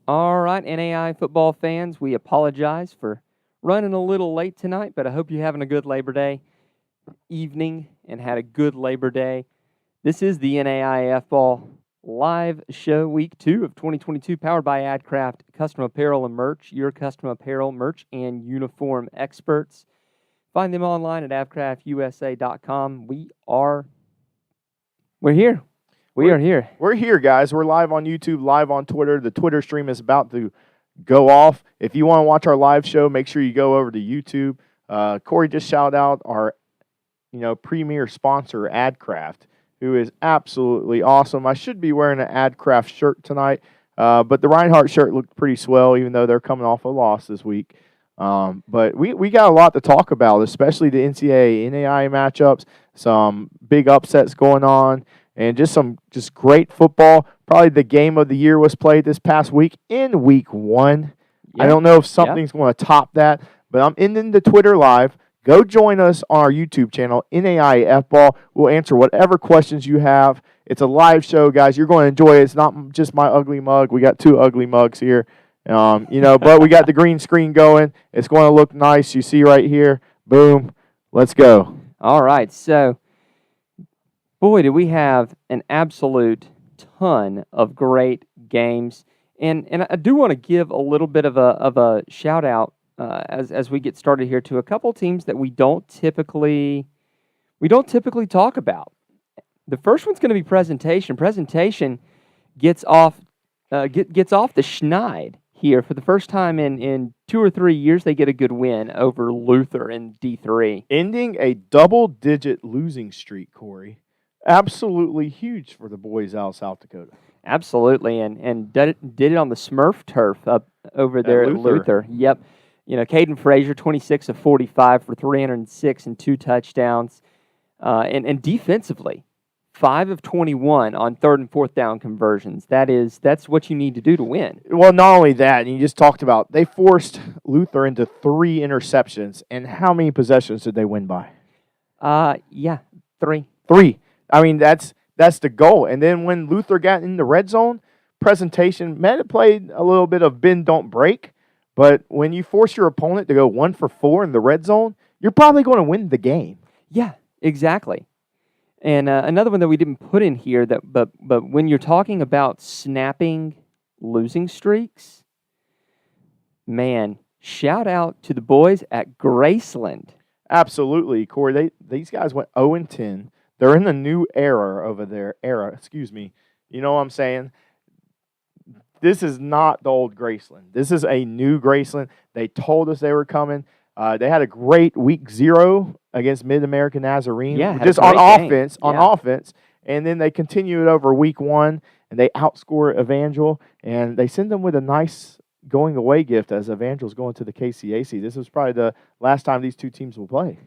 All right, NAIA football fans, we apologize for running a little late tonight, but I hope you're having a good Labor Day evening and had a good Labor Day. This is the NAIAFBALL live show, week 2 of 2022, powered by AdCraft Custom Apparel and Merch, your custom apparel, merch, and uniform experts. Find them online at avcraftusa.com. We're here. We are here. We're here, guys. We're live on YouTube, live on Twitter. The Twitter stream is about to go off. If you want to watch our live show, make sure you go over to YouTube. Cory just shout out our, premier sponsor, AdCraft, who is absolutely awesome. I should be wearing an AdCraft shirt tonight, but the Reinhardt shirt looked pretty swell, even though they're coming off a loss this week. But we got a lot to talk about, especially the NCAA, NAIA matchups, some big upsets going on, and just great football. Probably the game of the year was played this past week in week 1. Yeah. I don't know if something's going to top that, but I'm ending the Twitter live. Go join us on our YouTube channel, NAIAFBALL. We'll answer whatever questions you have. It's a live show, guys. You're going to enjoy it. It's not just my ugly mug. We got 2 ugly mugs here. But we got the green screen going. It's going to look nice. You see right here. Boom. Let's go. All right. So, boy, do we have an absolute ton of great games. And I do want to give a little bit of a shout out as we get started here to a couple teams that we don't typically talk about. The first one's going to be Presentation. Presentation gets off the schneid here for the first time in 2 or 3 years. They get a good win over Luther in D3, ending a double-digit losing streak. Cory, absolutely huge for the boys out of South Dakota. Absolutely, and did it on the Smurf turf up over there at Luther. Yep. Caden Frazier, 26 of 45 for 306 and 2 touchdowns. And defensively, 5 of 21 on 3rd and 4th down conversions. That's what you need to do to win. Well, not only that, and you just talked about, they forced Luther into 3 interceptions. And how many possessions did they win by? 3. 3. I mean, that's the goal. And then when Luther got in the red zone, Presentation might have played a little bit of bend, don't break. But when you force your opponent to go 1 for 4 in the red zone, you're probably going to win the game. Yeah, exactly. And another one that we didn't put in here, but when you're talking about snapping losing streaks, man, shout out to the boys at Graceland. Absolutely, Cory. These guys went 0-10. They're in the new era over there. You know what I'm saying? This is not the old Graceland. This is a new Graceland. They told us they were coming. They had a great week 0 against Mid-American Nazarene. Yeah, just on offense. And then they continue it over week 1, and they outscore Evangel, and they send them with a nice going-away gift as Evangel's going to the KCAC. This is probably the last time these 2 teams will play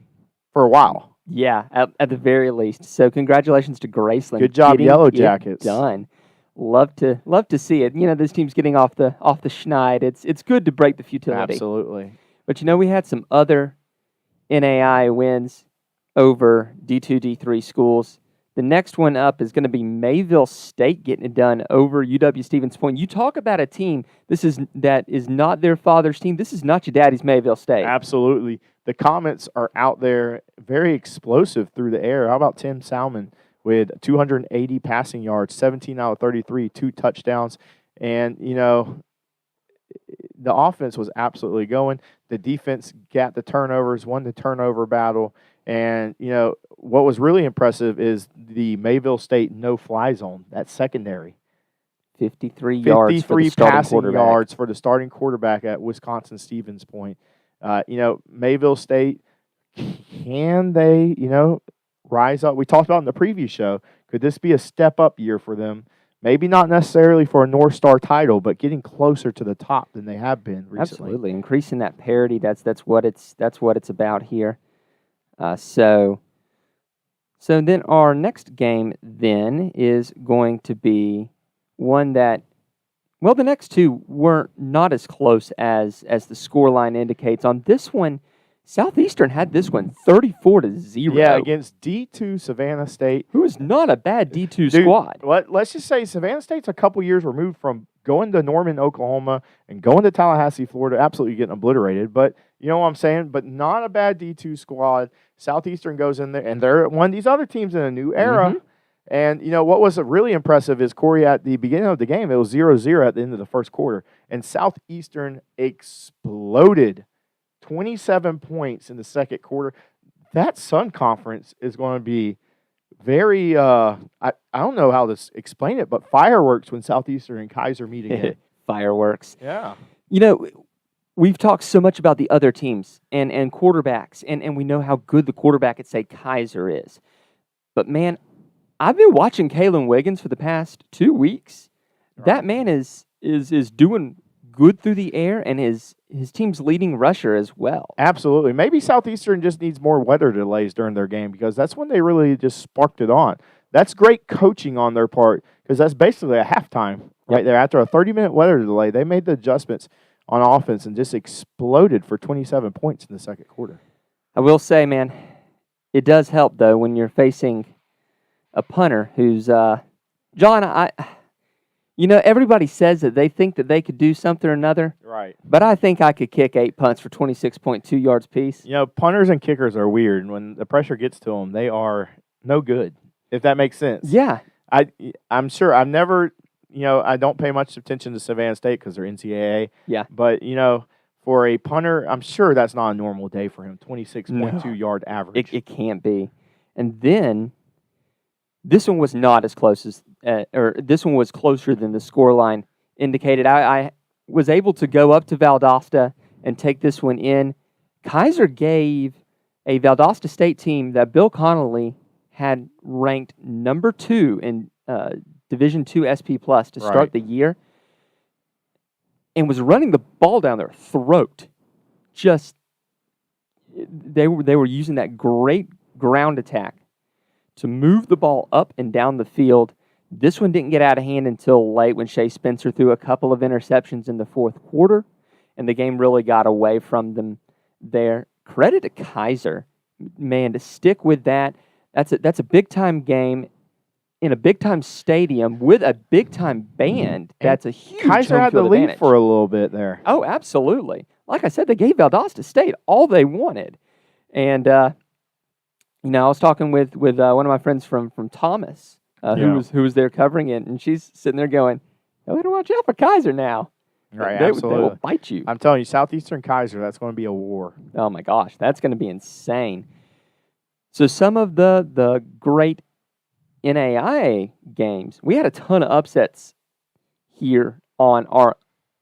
for a while. Yeah, at the very least. So congratulations to Graceland. Good job, Yellow Jackets. Done. Love to see it. This team's getting off the schneid. It's good to break the futility. Absolutely. But we had some other NAIA wins over D2, D3 schools. The next one up is going to be Mayville State getting it done over UW-Stevens Point. You talk about a team that is not their father's team. This is not your daddy's Mayville State. Absolutely. The comments are out there, very explosive through the air. How about Tim Salmon with 280 passing yards, 17 out of 33, 2 touchdowns. And, the offense was absolutely going. The defense got the turnovers, won the turnover battle. And, what was really impressive is the Mayville State no-fly zone, that secondary. 53 yards for the starting passing quarterback. yards for the starting quarterback at Wisconsin-Stevens Point. Mayville State, can they, rise up? We talked about in the preview show, could this be a step-up year for them? Maybe not necessarily for a North Star title, but getting closer to the top than they have been recently. Absolutely, increasing that parity. That's what it's about here. So then our next game then is going to be one that, well, the next 2 were not as close as the scoreline indicates. On this one, Southeastern had this one 34-0. Yeah, against D2 Savannah State. Who is not a bad D2 Dude, squad. Let's just say Savannah State's a couple years removed from going to Norman, Oklahoma, and going to Tallahassee, Florida, absolutely getting obliterated. But you know what I'm saying? But not a bad D2 squad. Southeastern goes in there, and they're one of these other teams in a new era. And, you know, what was really impressive is, Corey, at the beginning of the game, it was 0-0 at the end of the first quarter. And Southeastern exploded 27 points in the second quarter. That Sun Conference is going to be very, I don't know how to explain it, but fireworks when Southeastern and Kaiser meet again. Fireworks. Yeah. You know, we've talked so much about the other teams and quarterbacks, and we know how good the quarterback at, say, Kaiser is. But, man, I've been watching Kalen Wiggins for the past 2 weeks. Right. That man is doing good through the air, and his team's leading rusher as well. Absolutely. Maybe Southeastern just needs more weather delays during their game, because that's when they really just sparked it on. That's great coaching on their part, because that's basically a halftime right there. After a 30-minute weather delay, they made the adjustments on offense and just exploded for 27 points in the second quarter. I will say, man, it does help, though, when you're facing a punter who's John, you know, everybody says that they think that they could do something or another. Right. But I think I could kick 8 punts for 26.2 yards apiece. You know, punters and kickers are weird. When the pressure gets to them, they are no good, if that makes sense. Yeah. I'm sure. I've never, you know, I don't pay much attention to Savannah State because they're NCAA. Yeah. But, you know, for a punter, I'm sure that's not a normal day for him. 26.2 yard average. It can't be. And then this one was not as close as, or this one was closer than the scoreline indicated. I was able to go up to Valdosta and take this one in. Kaiser gave a Valdosta State team that Bill Connolly had ranked number 2 in Division II SP Plus to start the year, and was running the ball down their throat. Just they were using that great ground attack to move the ball up and down the field. This one didn't get out of hand until late when Shea Spencer threw a couple of interceptions in the fourth quarter, and the game really got away from them there. Credit to Kaiser, man, to stick with that. That's a big-time game in a big-time stadium with a big-time band. That's a huge Kaiser had the lead advantage for a little bit there. Oh, absolutely. Like I said, they gave Valdosta State all they wanted. And, you know, I was talking with one of my friends from Thomas, who was there covering it, and she's sitting there going, "Oh, we gotta watch out for Kaiser now." Right, absolutely. They will bite you. I'm telling you, Southeastern Kaiser, that's going to be a war. Oh, my gosh. That's going to be insane. So some of the great NAIA games, we had a ton of upsets here on our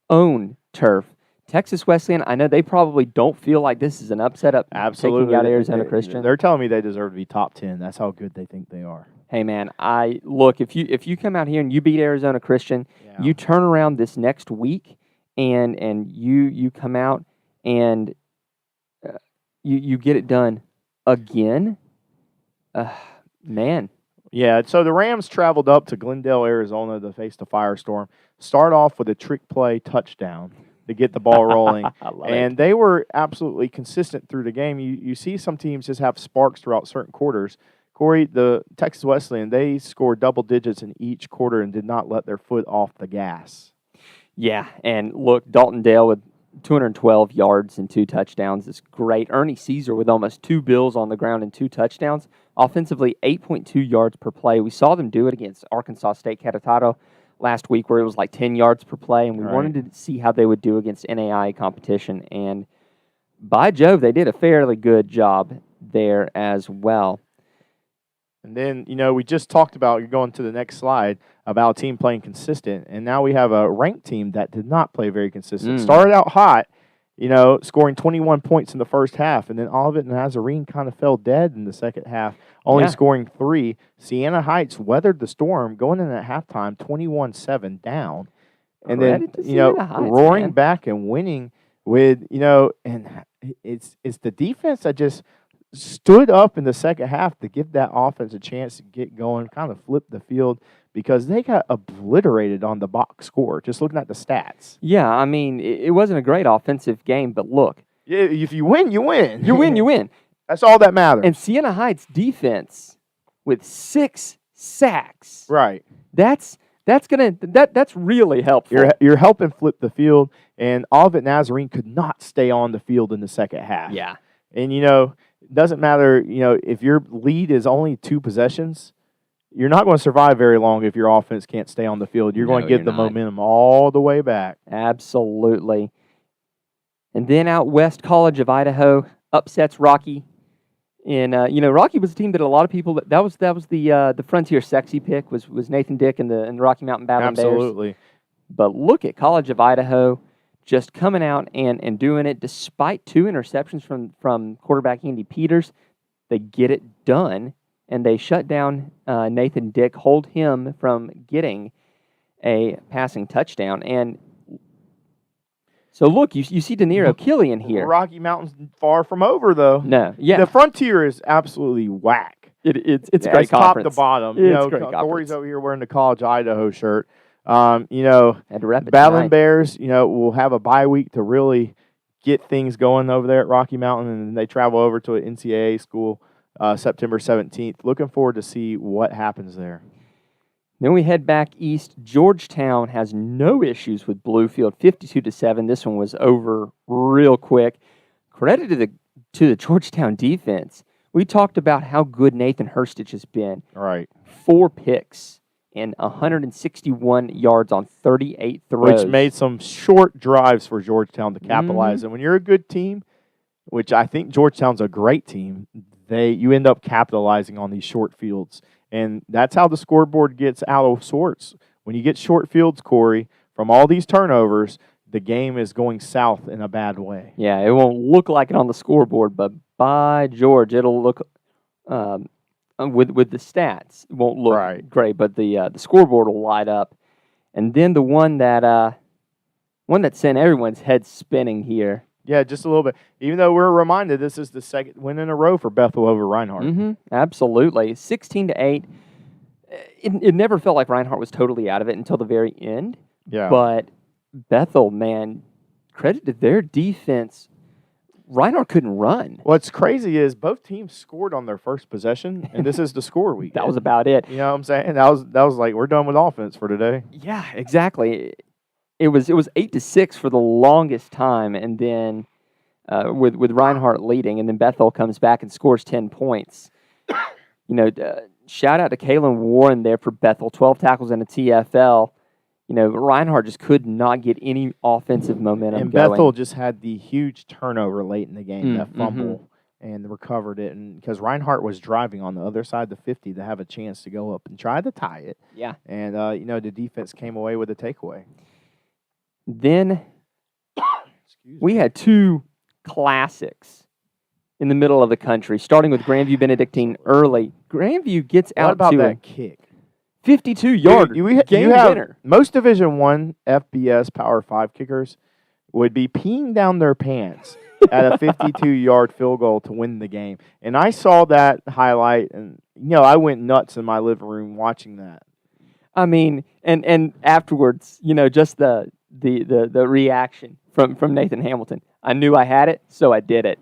own turf. Texas Wesleyan, I know they probably don't feel like this is an upset Absolutely. taking out Arizona Christian. They're telling me they deserve to be top 10. That's how good they think they are. Hey, man, look, if you come out here and you beat Arizona Christian, you turn around this next week and you come out and you get it done again. Man. Yeah, so the Rams traveled up to Glendale, Arizona to face the Firestorm. Start off with a trick play touchdown to get the ball rolling. And they were absolutely consistent through the game. You see some teams just have sparks throughout certain quarters. Corey, the Texas Wesleyan, they scored double digits in each quarter and did not let their foot off the gas. Yeah, and look, Dalton Dale with 212 yards and 2 touchdowns is great. Ernie Caesar with almost 2 bills on the ground and 2 touchdowns. Offensively, 8.2 yards per play. We saw them do it against Arkansas State Catatado last week where it was like 10 yards per play, and we wanted to see how they would do against NAIA competition. And by Jove, they did a fairly good job there as well. And then, you know, we just talked about, you're going to the next slide, about a team playing consistent. And now we have a ranked team that did not play very consistent. Started out hot, you know, scoring 21 points in the first half. And then Olivet and Nazarene kind of fell dead in the second half, only scoring 3. Siena Heights weathered the storm, going in at halftime 21-7 down. And then, you know, roaring back and winning with, you know, and it's the defense that just stood up in the second half to give that offense a chance to get going, kind of flip the field, because they got obliterated on the box score, just looking at the stats. Yeah, I mean, it wasn't a great offensive game, but look, Yeah, if you win, you win. You win, you win. That's all that matters. And Siena Heights defense with 6 sacks. Right. That's really helpful. You're helping flip the field, and Olivet Nazarene could not stay on the field in the second half. Yeah. And, it doesn't matter, if your lead is only 2 possessions, you're not going to survive very long if your offense can't stay on the field. You're going to give the momentum all the way back. Absolutely. And then out west, College of Idaho upsets Rocky. And Rocky was a team that a lot of people that was the Frontier sexy pick was Nathan Dick and the Rocky Mountain Battling Bears. Absolutely. But look at College of Idaho just coming out and doing it despite 2 interceptions from quarterback Andy Peters. They get it done, and they shut down Nathan Dick, hold him from getting a passing touchdown. And so, look, you see De Niro Killian here. Rocky Mountain's far from over, though. No, yeah. The Frontier is absolutely whack. It's a great conference. Top to bottom. It's a great Corey's over here wearing the College of Idaho shirt. Had to rep it Battling tonight. Bears, will have a bye week to really get things going over there at Rocky Mountain, and they travel over to an NCAA school September 17th. Looking forward to see what happens there. Then we head back east. Georgetown has no issues with Bluefield, 52-7. This one was over real quick. Credit to the Georgetown defense. We talked about how good Nathan Hurstich has been. All right. 4 picks and 161 yards on 38 throws. Which made some short drives for Georgetown to capitalize. And when you're a good team, which I think Georgetown's a great team, you end up capitalizing on these short fields. And that's how the scoreboard gets out of sorts. When you get short fields, Corey, from all these turnovers, the game is going south in a bad way. Yeah, it won't look like it on the scoreboard, but by George, it'll look with the stats, it won't look great, but the scoreboard will light up. And then the one that sent everyone's head spinning here. Yeah, just a little bit. Even though we're reminded this is the second win in a row for Bethel over Reinhardt. Mm-hmm, absolutely. 16-8. It never felt like Reinhardt was totally out of it until the very end. Yeah. But Bethel, man, credit to their defense. Reinhardt couldn't run. What's crazy is both teams scored on their first possession, and this is the score week. That was about it. You know what I'm saying? That was like, we're done with offense for today. Yeah, exactly. It was 8-6 for the longest time, and then with Reinhardt leading, and then Bethel comes back and scores 10 points. Shout out to Kalen Warren there for Bethel, 12 tackles and a TFL. Reinhardt just could not get any offensive momentum and going. Bethel just had the huge turnover late in the game, that fumble, and recovered it. And because Reinhardt was driving on the other side of the 50 to have a chance to go up and try to tie it. Yeah. And, the defense came away with a takeaway. Then we had 2 classics in the middle of the country, starting with Grandview Benedictine early. Grandview gets out about to that kick? 52-yard game winner. Most Division I FBS Power 5 kickers would be peeing down their pants at a 52-yard field goal to win the game. And I saw that highlight, and I went nuts in my living room watching that. I mean, and afterwards, just the reaction from Nathan Hamilton. I knew I had it, so I did it.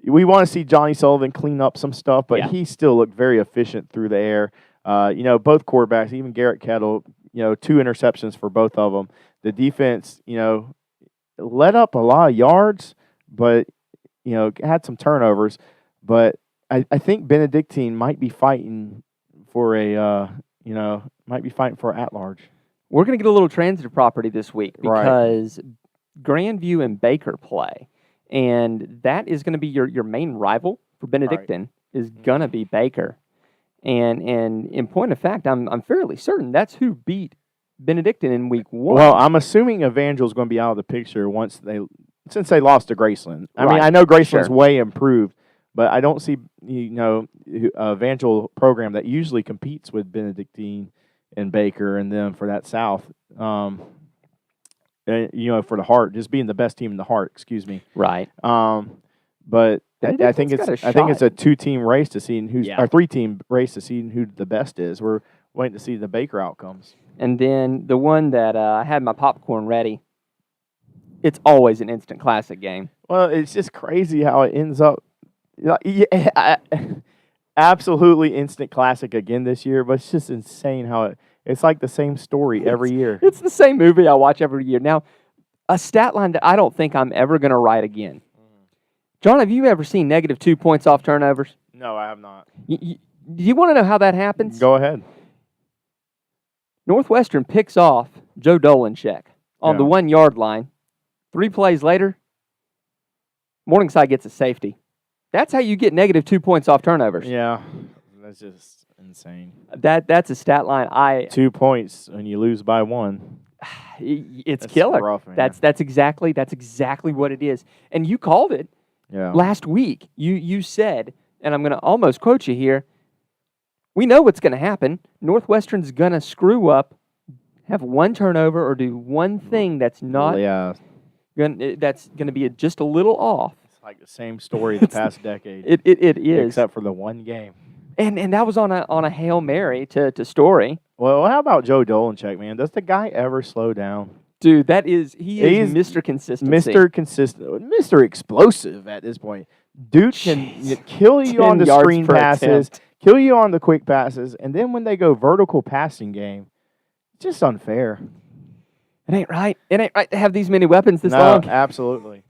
We want to see Johnny Sullivan clean up some stuff, but he still looked very efficient through the air. Both quarterbacks, even Garrett Kettle, 2 interceptions for both of them. The defense, let up a lot of yards, but, had some turnovers. But I think Benedictine might be fighting for at-large. We're going to get a little transitive property this week because Grandview and Baker play. And that is going to be your main rival for Benedictine is going to be Baker. And in point of fact, I'm fairly certain that's who beat Benedictine in week 1. Well, I'm assuming Evangel's going to be out of the picture since they lost to Graceland. I mean, I know Graceland's way improved, but I don't see Evangel program that usually competes with Benedictine and Baker and them for that South. For the Heart, just being the best team in the Heart, excuse me. Right. But I think it's a 2-team race to see or 3-team race to see who the best is. We're waiting to see the Baker outcomes. And then the one that I had my popcorn ready. it's always an instant classic game. Well, it's just crazy how it ends up. Absolutely instant classic again this year, but it's just insane how it's like the same story every year. It's the same movie I watch every year. Now, a stat line that I don't think I'm ever going to write again. John, have you ever seen negative 2 points off turnovers? No, I have not. Do you want to know how that happens? Go ahead. Northwestern picks off Joe Dolancheck on the 1 yard line. 3 plays later, Morningside gets a safety. That's how you get negative 2 points off turnovers. Yeah, that's just insane. That's a stat line. 2 points when you lose by 1. It's killer. Rough, man. That's exactly what it is. And you called it last week. You said, and I'm going to almost quote you here, we know what's going to happen. Northwestern's going to screw up, have 1 turnover, or do one thing that's not that's going to be just a little off. It's like the same story the past decade. It is. Except for the one game. And that was on a Hail Mary to Story. Well, how about Joe Dolancheck, man? Does the guy ever slow down? Dude, he is Mr. Consistency. Mr. Consistent. Mr. Explosive at this point. Dude can kill you on the screen passes, kill you on the quick passes, and then when they go vertical passing game, it's just unfair. It ain't right. It ain't right to have these many weapons this long. No, absolutely.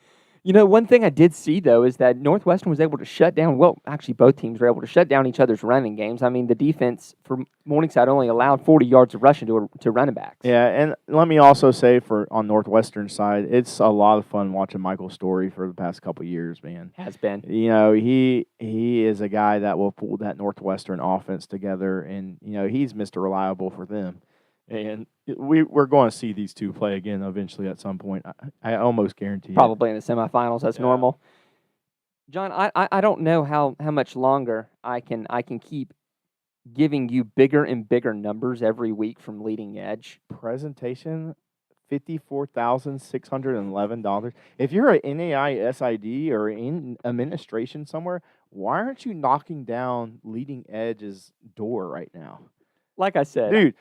You know, one thing I did see, though, is that Northwestern was able to shut down, well, actually both teams were able to shut down each other's running games. I mean, the defense for Morningside only allowed 40 yards of rushing to running backs. Yeah, and let me also say on Northwestern's side, it's a lot of fun watching Michael Story for the past couple of years, man. Has been. You know, he is a guy that will pull that Northwestern offense together, and, you know, he's Mr. Reliable for them. And we're going to see these two play again eventually at some point. I almost guarantee Probably in the semifinals. That's normal. John, I don't know how much longer I can keep giving you bigger and bigger numbers every week from Leading Edge. Presentation, $54,611. If you're an NAISID or in administration somewhere, why aren't you knocking down Leading Edge's door right now? Like I said, dude,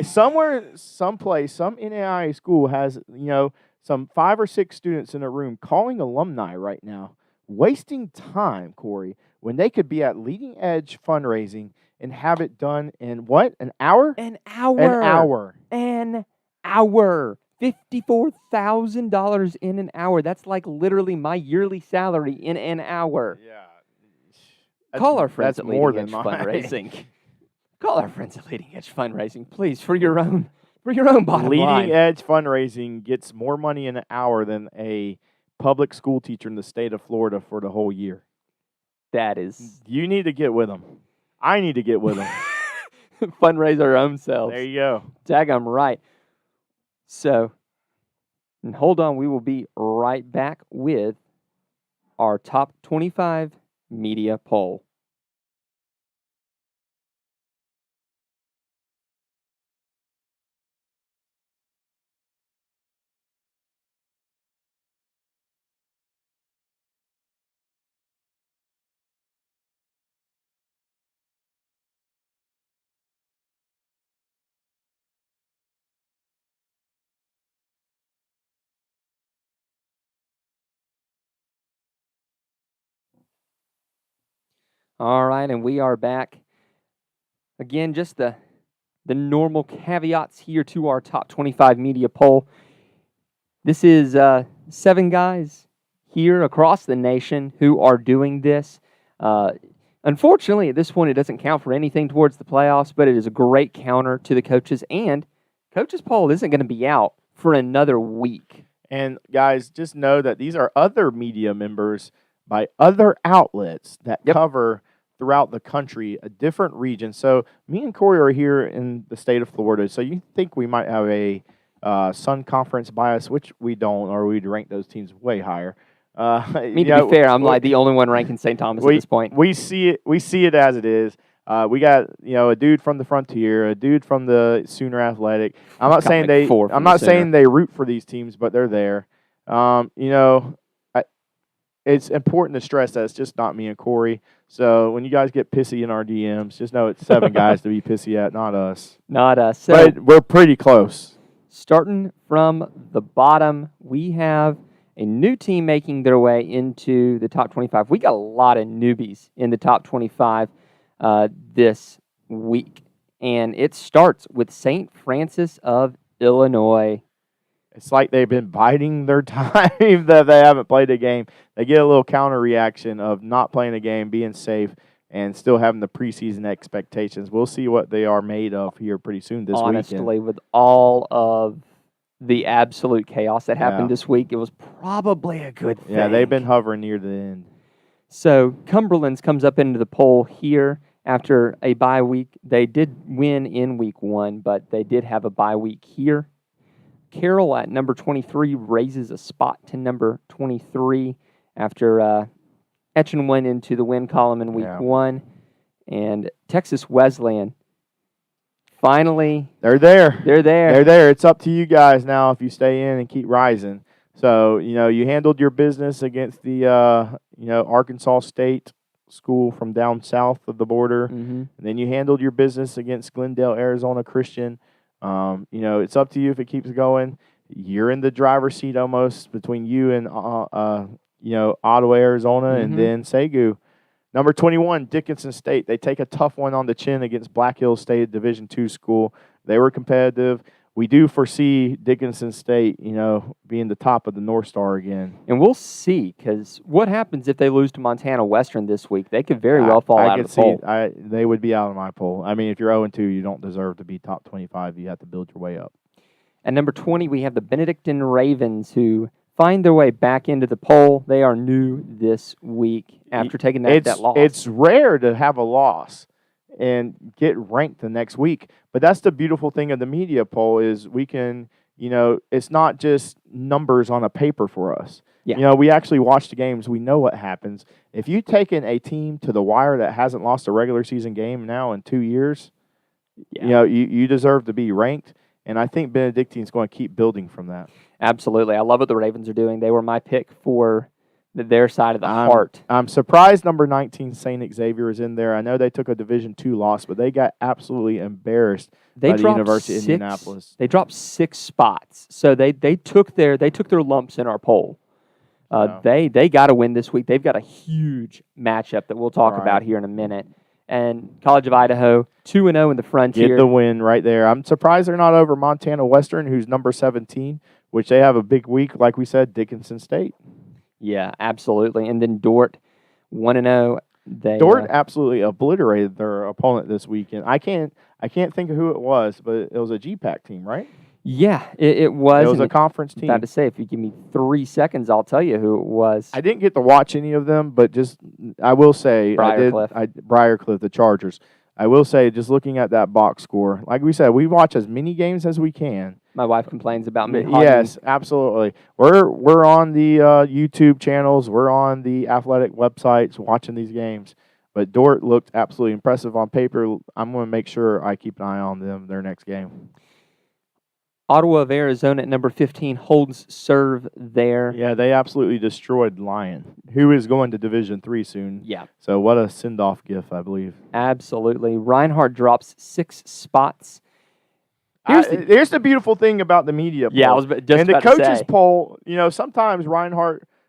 somewhere, someplace, some NAIA school has, you know, some 5 or 6 students in a room calling alumni right now, wasting time, Corey, when they could be at Leading Edge fundraising and have it done in what? An hour? An hour. $54,000 in an hour. That's like literally my yearly salary in an hour. Yeah. Call our friends at more Leading than Edge mine. Fundraising. Call our friends at Leading Edge Fundraising, please, for your own bottom line. Leading Edge Fundraising gets more money in an hour than a public school teacher in the state of Florida for the whole year. That is. You need to get with them. I need to get with them. Fundraise our own selves. There you go. Daggum right. So, and hold on, we will be right back with our top 25 media poll. All right, and we are back. Again, just the normal caveats here to our top 25 media poll. This is 7 guys here across the nation who are doing this. Unfortunately, at this point, it doesn't count for anything towards the playoffs, but it is a great counter to the coaches. And Coaches' poll isn't going to be out for another week. And, guys, just know that these are other media members by other outlets that cover throughout the country, a different region. So me and Corey are here in the state of Florida. So you think we might have a Sun Conference bias, which we don't, or we'd rank those teams way higher. To be fair, I'm like the only one ranking St. Thomas at this point. We see it as it is. We got a dude from the Frontier, a dude from the Sooner Athletic. I'm not saying they root for these teams, but they're there. It's important to stress that it's just not me and Corey. So when you guys get pissy in our DMs, just know it's 7 guys to be pissy at, not us. Not us. But we're pretty close. starting from the bottom, we have a new team making their way into the top 25. We got a lot of newbies in the top 25 this week, and it starts with St. Francis of Illinois. It's like they've been biding their time that they haven't played a game. They get a little counter reaction of not playing a game, being safe, and still having the preseason expectations. We'll see what they are made of here pretty soon this weekend. Honestly, with all of the absolute chaos that happened this week, it was probably a good thing. Yeah, they've been hovering near the end. So Cumberland's comes up into the poll here after a bye week. They did win in week 1, but they did have a bye week here. Carroll at number 23 raises a spot to number 23 after Etchen went into the win column in week 1. And Texas Wesleyan, finally, they're there. They're there. They're there. It's up to you guys now if you stay in and keep rising. So, you handled your business against the, Arkansas State school from down south of the border. Mm-hmm. And then you handled your business against Glendale, Arizona Christian. It's up to you if it keeps going. You're in the driver's seat almost between you and, Ottawa, Arizona, and then Segu. Number 21, Dickinson State. They take a tough one on the chin against Black Hills State, Division II school. They were competitive. We do foresee Dickinson State, being the top of the North Star again. And we'll see, because what happens if they lose to Montana Western this week? They could very well fall out of the poll. They would be out of my poll. I mean, if you're 0-2, you don't deserve to be top 25. You have to build your way up. At number 20, we have the Benedictine Ravens, who find their way back into the poll. They are new this week after taking that loss. It's rare to have a loss and get ranked the next week. But that's the beautiful thing of the media poll is we can, it's not just numbers on a paper for us. Yeah. We actually watch the games. We know what happens. If you've taken a team to the wire that hasn't lost a regular season game now in 2 years, you deserve to be ranked. And I think Benedictine's going to keep building from that. Absolutely. I love what the Ravens are doing. They were my pick for their side of the heart. I'm surprised number 19, St. Xavier, is in there. I know they took a Division II loss, but they got absolutely embarrassed by the University of Indianapolis. They dropped 6 spots. So they took their lumps in our poll. They got to win this week. They've got a huge matchup that we'll talk about here in a minute. And College of Idaho, 2-0 in the Frontier. Get the win right there. I'm surprised they're not over Montana Western, who's number 17, which they have a big week, like we said, Dickinson State. Yeah, absolutely. And then Dordt, 1-0. Dordt absolutely obliterated their opponent this weekend. I can't think of who it was, but it was a GPAC team, right? Yeah, it was. It was a conference team. About to say, if you give me 3 seconds, I'll tell you who it was. I didn't get to watch any of them, but I will say Briarcliff, the Chargers. I will say, just looking at that box score, like we said, we watch as many games as we can. My wife complains about me. Yes, absolutely. We're on the YouTube channels. We're on the athletic websites watching these games. But Dordt looked absolutely impressive on paper. I'm going to make sure I keep an eye on them their next game. Ottawa of Arizona at number 15 holds serve there. Yeah, they absolutely destroyed Lyon, who is going to Division III soon. Yeah. So what a send-off gift, I believe. Absolutely. Reinhardt drops 6 spots. Here's the beautiful thing about the media poll. Yeah, I was just and about the to coaches say. poll, sometimes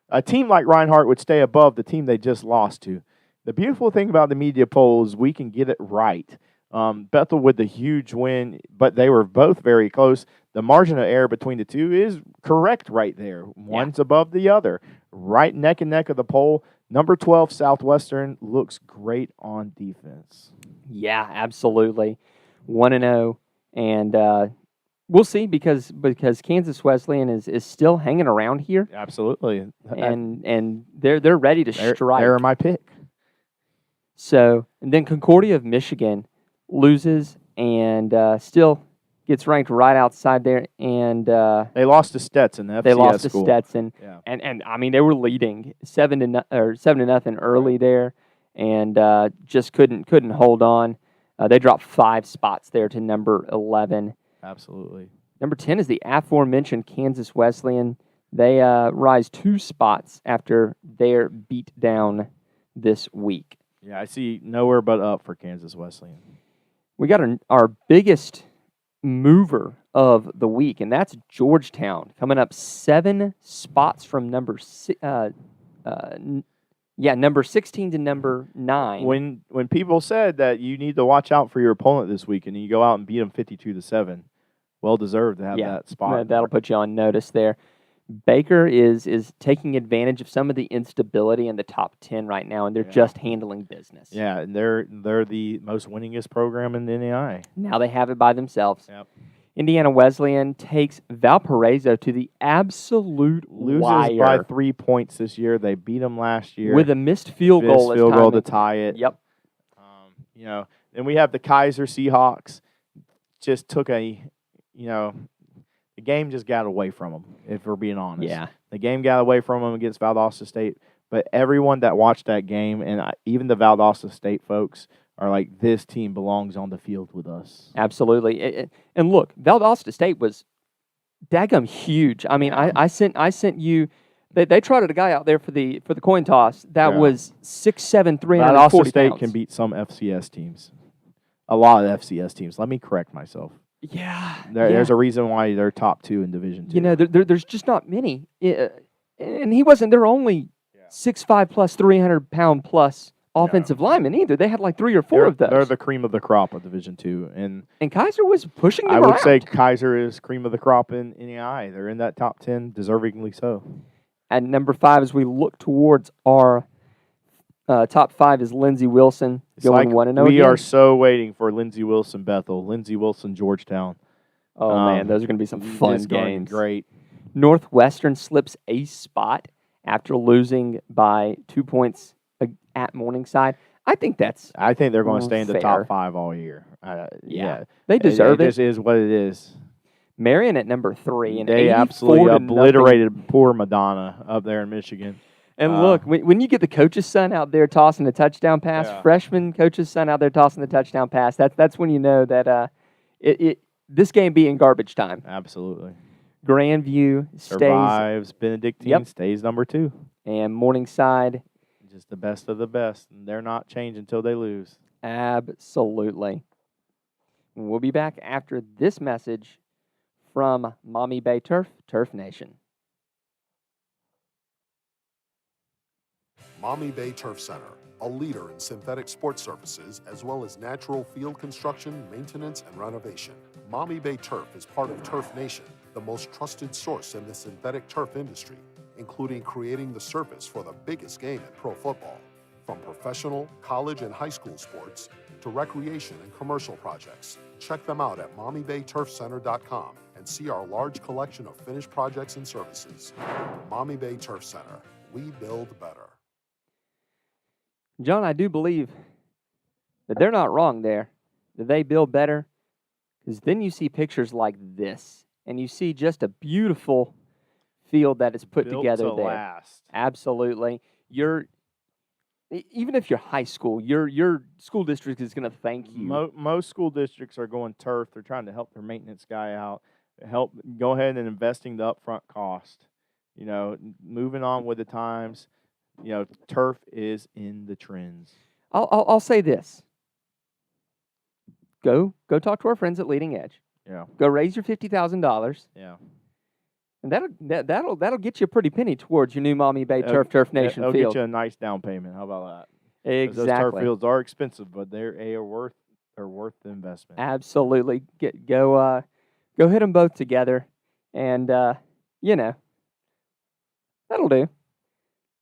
a team like Reinhardt would stay above the team they just lost to. The beautiful thing about the media poll is we can get it right. Bethel with the huge win, but they were both very close. The margin of error between the two is correct right there. One's above the other. Right neck and neck of the poll. Number 12, Southwestern, looks great on defense. Yeah, absolutely. 1-0. And we'll see because Kansas Wesleyan is still hanging around here. Absolutely. And they're ready to strike. They're my pick. So, and then Concordia of Michigan loses and still gets ranked right outside there, and they lost to Stetson. The FCS they lost school. to Stetson, and I mean they were leading 7-0 early there, and just couldn't hold on. They dropped 5 spots there to number 11. Absolutely. Number 10 is the aforementioned Kansas Wesleyan. They rise 2 spots after their beat down this week. Yeah, I see nowhere but up for Kansas Wesleyan. We got our biggest mover of the week, and that's Georgetown coming up 7 spots from number 16 to number 9. When people said that you need to watch out for your opponent this week, and you go out and beat them 52-7, well deserved to have that spot. That'll put you on notice there. Baker is taking advantage of some of the instability in the top 10 right now, and they're just handling business. Yeah, and they're the most winningest program in the NAIA. Now they have it by themselves. Yep. Indiana Wesleyan takes Valparaiso to the absolute wire. Loses by 3 points this year. They beat them last year with a missed field goal to tie it. Yep. Then we have the Kaiser Seahawks. Just took the game just got away from them, if we're being honest. Yeah. The game got away from them against Valdosta State. But everyone that watched that game, and even the Valdosta State folks, are like, this team belongs on the field with us. Absolutely. And look, Valdosta State was daggum huge. I mean, I sent you. They trotted a guy out there for the coin toss that was 6'7", 340 Valdosta State pounds. can beat some FCS teams. A lot of FCS teams. Let me correct myself. Yeah. There's a reason why they're top 2 in Division II. There's just not many. And he wasn't their only 6'5" plus 300-pound plus offensive lineman either. They had like 3 or 4 of those. They're the cream of the crop of Division II. And Kaiser was pushing them I would around. say Kaiser is cream of the crop in NAIA. They're in that top 10, deservingly so. At number 5, as we look towards our top 5, is Lindsey Wilson going 1-0. We are so waiting for Lindsey Wilson Bethel, Lindsey Wilson Georgetown. Oh, man, those are going to be some fun games. Great. Northwestern slips a spot after losing by 2 points at Morningside. I think they're going to stay in the top 5 all year. They deserve it. It just is what it is. Marion at number 3. And they absolutely obliterated poor Madonna up there in Michigan. And look, when you get the coach's son out there tossing a touchdown pass, freshman coach's son out there tossing the touchdown pass, that's when you know that this game be in garbage time. Absolutely. Grandview survives. Benedictine stays number 2. And Morningside. Just the best of the best. And they're not changing until they lose. Absolutely. We'll be back after this message from Mommy Bay Turf Nation. Mommy Bay Turf Center, a leader in synthetic sports surfaces as well as natural field construction, maintenance, and renovation. Mommy Bay Turf is part of Turf Nation, the most trusted source in the synthetic turf industry, including creating the surface for the biggest game in pro football. From professional, college, and high school sports to recreation and commercial projects. Check them out at mommybayturfcenter.com and see our large collection of finished projects and services. Mommy Bay Turf Center. We build better. John, I do believe that they're not wrong there, that they build better, because then you see pictures like this, and you see just a beautiful field that is put together there. Last. Absolutely. Even if you're high school, your school district is going to thank you. Most school districts are going turf. They're trying to help their maintenance guy out, go ahead and investing the upfront cost. Moving on with the times. Turf is in the trends. I'll say this. Go talk to our friends at Leading Edge. Yeah. Go raise your $50,000. Yeah. And that'll get you a pretty penny towards your new Mommy Bay Turf Nation field. field. It'll get you a nice down payment. How about that? Exactly. Those turf fields are expensive, but they're worth the investment. Absolutely. Go hit them both together, and that'll do.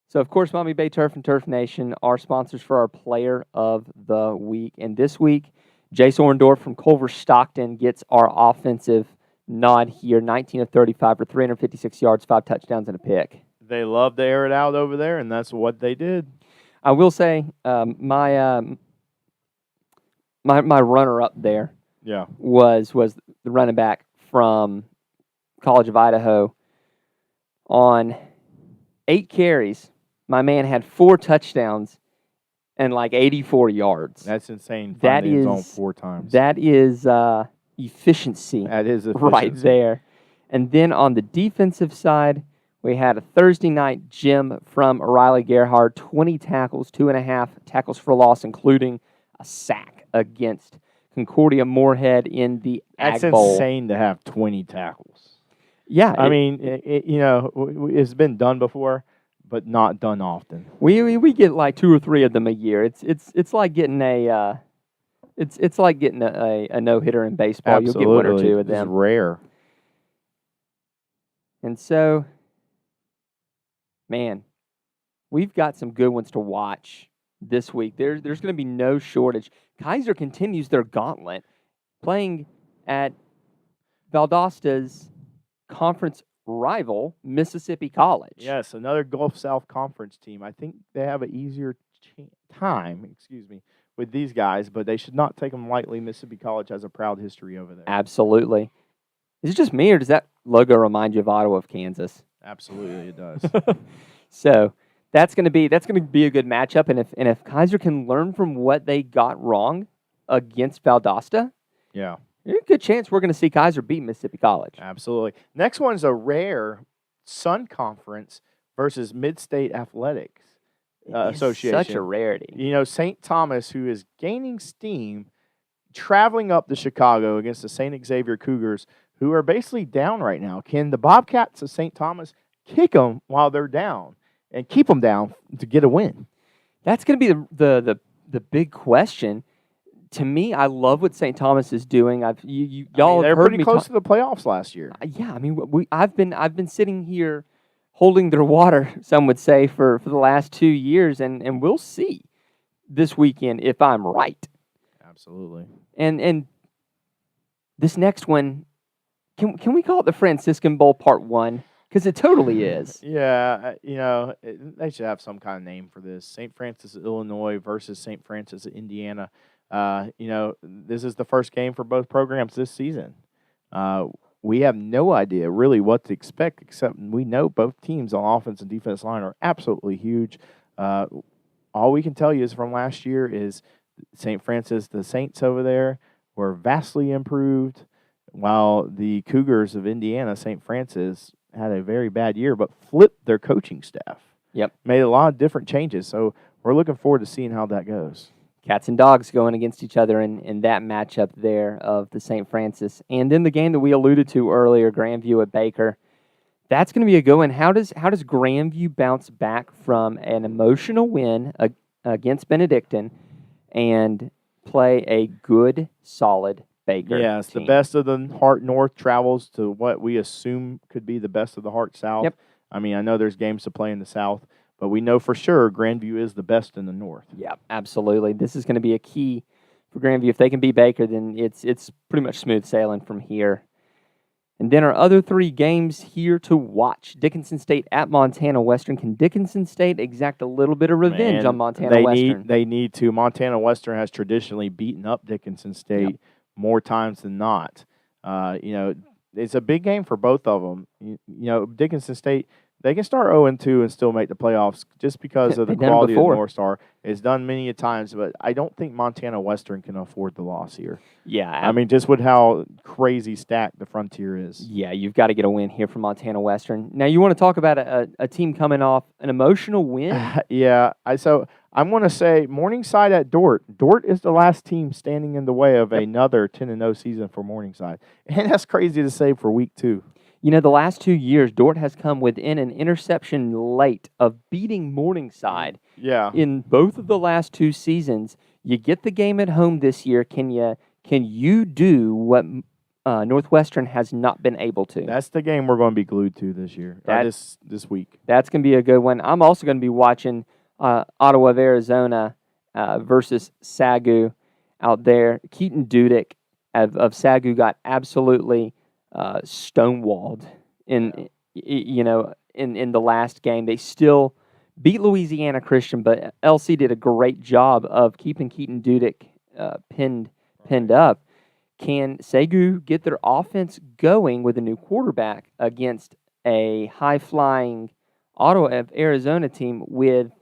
So, of course, Mommy Bay Turf and Turf Nation are sponsors for our Player of the Week. And this week, Jace Orndorff from Culver Stockton gets our offensive nod here. 19 of 35 for 356 yards, 5 touchdowns, and a pick. They love to air it out over there, and that's what they did. I will say my runner-up there was the running back from College of Idaho. On 8 carries, my man had 4 touchdowns and like 84 yards. That's insane. That is zone 4 times. That is efficiency. That is efficiency. Right there. And then on the defensive side, we had a Thursday night gym from Riley Gerhard, 20 tackles, 2.5 tackles for loss, including a sack against Concordia Moorhead in the That's Ag Bowl. insane to have 20 tackles. Yeah, I mean, it's been done before, but not done often. we get like 2 or 3 of them a year. It's like getting a it's like getting a no hitter in baseball. Absolutely. You'll get 1 or 2 of It's them. rare. And so, man, we've got some good ones to watch this week. There's going to be no shortage. Kaiser continues their gauntlet, playing at Valdosta's conference rival, Mississippi College. Yes, another Gulf South Conference team. I think they have an easier time, with these guys, but they should not take them lightly. Mississippi College has a proud history over there. Absolutely. Is it just me, or does that logo remind you of Ottawa of Kansas? Absolutely, it does. So that's going to be a good matchup, and if Kaiser can learn from what they got wrong against Valdosta, Yeah. there's a good chance we're going to see Kaiser beat Mississippi College. Absolutely. Next one's a rare Sun Conference versus Mid-State Athletics Association. Such a rarity. St. Thomas, who is gaining steam, traveling up to Chicago against the St. Xavier Cougars, who are basically down right now. Can the Bobcats of St. Thomas kick them while they're down and keep them down to get a win? That's going to be the big question. To me, I love what St. Thomas is doing. Y'all they're have heard pretty me close to the playoffs last year. Yeah, I mean, I've been sitting here holding their water, some would say, for the last 2 years, and we'll see this weekend if I'm right. Absolutely. And this next one, can we call it the Franciscan Bowl Part 1? Because it totally is. Yeah, they should have some kind of name for this. St. Francis, Illinois versus St. Francis, Indiana. This is the first game for both programs this season. We have no idea really what to expect, except we know both teams on offense and defense line are absolutely huge. All we can tell you is from last year is St. Francis, the Saints over there, were vastly improved, while the Cougars of Indiana, St. Francis, had a very bad year, but flipped their coaching staff. Yep. Made a lot of different changes, so we're looking forward to seeing how that goes. Cats and dogs going against each other in that matchup there of the St. Francis. And then the game that we alluded to earlier, Grandview at Baker. That's going to be a good one. How does Grandview bounce back from an emotional win against Benedictine and play a good, solid Baker Yes, team? The best of the Heart North travels to what we assume could be the best of the Heart South. Yep. I mean, I know there's games to play in the South, but we know for sure Grandview is the best in the North. Yeah, absolutely. This is going to be a key for Grandview. If they can beat Baker, then it's pretty much smooth sailing from here. And then our other 3 games here to watch. Dickinson State at Montana Western. Can Dickinson State exact a little bit of revenge on Montana Western? They need to. Montana Western has traditionally beaten up Dickinson State more times than not. It's a big game for both of them. Dickinson State, they can start 0-2 and still make the playoffs just because of the quality of North Star. It's done many a times, but I don't think Montana Western can afford the loss here. Yeah. I mean, just with how crazy stacked the Frontier is. Yeah, you've got to get a win here from Montana Western. Now, you want to talk about a team coming off an emotional win? So I'm going to say Morningside at Dort. Dort is the last team standing in the way of another 10-0 season for Morningside. And that's crazy to say for week 2. The last 2 years, Dort has come within an interception late of beating Morningside. Yeah. In both of the last 2 seasons. You get the game at home this year. Can you do what Northwestern has not been able to? That's the game we're going to be glued to this year. This week. That's going to be a good one. I'm also going to be watching Ottawa of Arizona versus Sagu out there. Keaton Dudek of Sagu got absolutely stonewalled in the last game. They still beat Louisiana Christian, but LC did a great job of keeping Keaton Dudek pinned up. Can Sagu get their offense going with a new quarterback against a high-flying Ottawa of Arizona team with,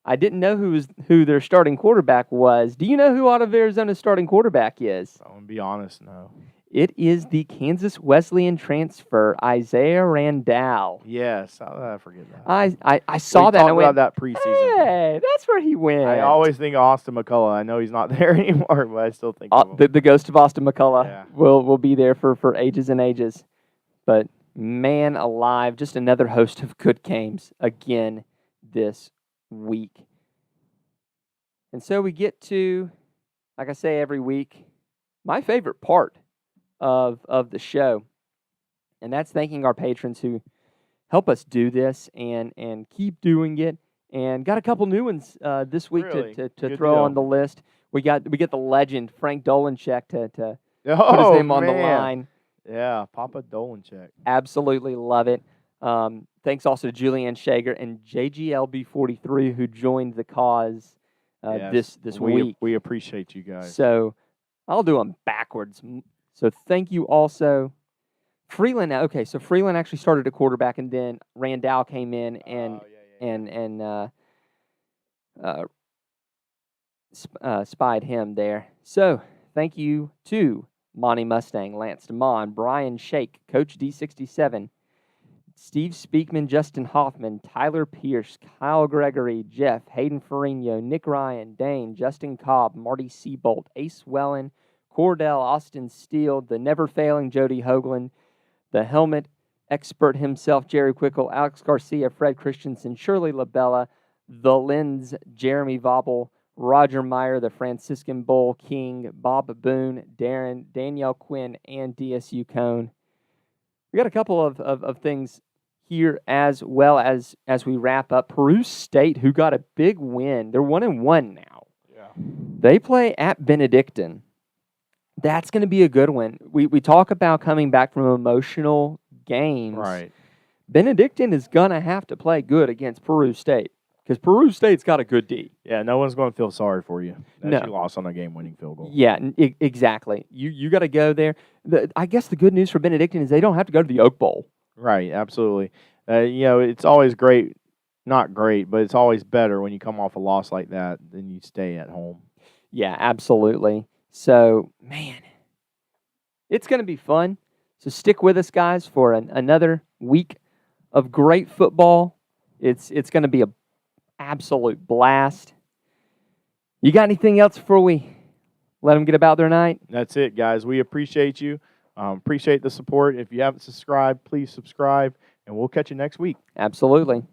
I didn't know who their starting quarterback was. Do you know who Ottawa of Arizona's starting quarterback is? I'm going to be honest, no. It is the Kansas Wesleyan transfer, Isaiah Randall. Yes, how did I forget that? I saw that and I talked went, about that preseason. hey, that's where he went. I always think of Austin McCullough. I know he's not there anymore, but I still think of him. The ghost of Austin McCullough Yeah. will be there for ages and ages. But man alive, just another host of good games again this week. And so we get to, like I say every week, my favorite part of the show. And that's thanking our patrons who help us do this and keep doing it. And got a couple new ones this week Really? to Good throw deal. on the list. We get the legend Frank Dolanchek to put his Oh, name on the man. line. Yeah, Papa Dolanchek. Absolutely love it. Thanks also to Julianne Shager and JGLB43 who joined the cause Yes, this week. We appreciate you guys. So I'll do them backwards. So thank you also. Freeland. Okay, so Freeland actually started at quarterback, and then Randall came in and spied him there. So thank you to Monty Mustang, Lance DeMond, Brian Shake, Coach D67, Steve Speakman, Justin Hoffman, Tyler Pierce, Kyle Gregory, Jeff, Hayden Ferrigno, Nick Ryan, Dane, Justin Cobb, Marty Seabolt, Ace Wellen, Cordell, Austin Steele, the never-failing Jody Hoagland, the helmet expert himself, Jerry Quickle, Alex Garcia, Fred Christensen, Shirley LaBella, the Lens, Jeremy Vobble, Roger Meyer, the Franciscan Bull King, Bob Boone, Darren, Danielle Quinn, and DSU Cone. We got a couple of things here as well as we wrap up. Peru State, who got a big win. They're 1-1 now. Yeah. They play at Benedictine. That's going to be a good one. We talk about coming back from emotional games. Right. Benedictine is going to have to play good against Peru State because Peru State's got a good D. Yeah, no one's going to feel sorry for you that No. you lost on a game-winning field goal. Yeah, exactly. You got to go there. I guess the good news for Benedictine is they don't have to go to the Oak Bowl. Right, absolutely. It's always great, not great, but it's always better when you come off a loss like that than you stay at home. Yeah, absolutely. So, man, it's going to be fun. So stick with us, guys, for another week of great football. It's going to be an absolute blast. You got anything else before we let them get about their night? That's it, guys. We appreciate you. Appreciate the support. If you haven't subscribed, please subscribe, and we'll catch you next week. Absolutely.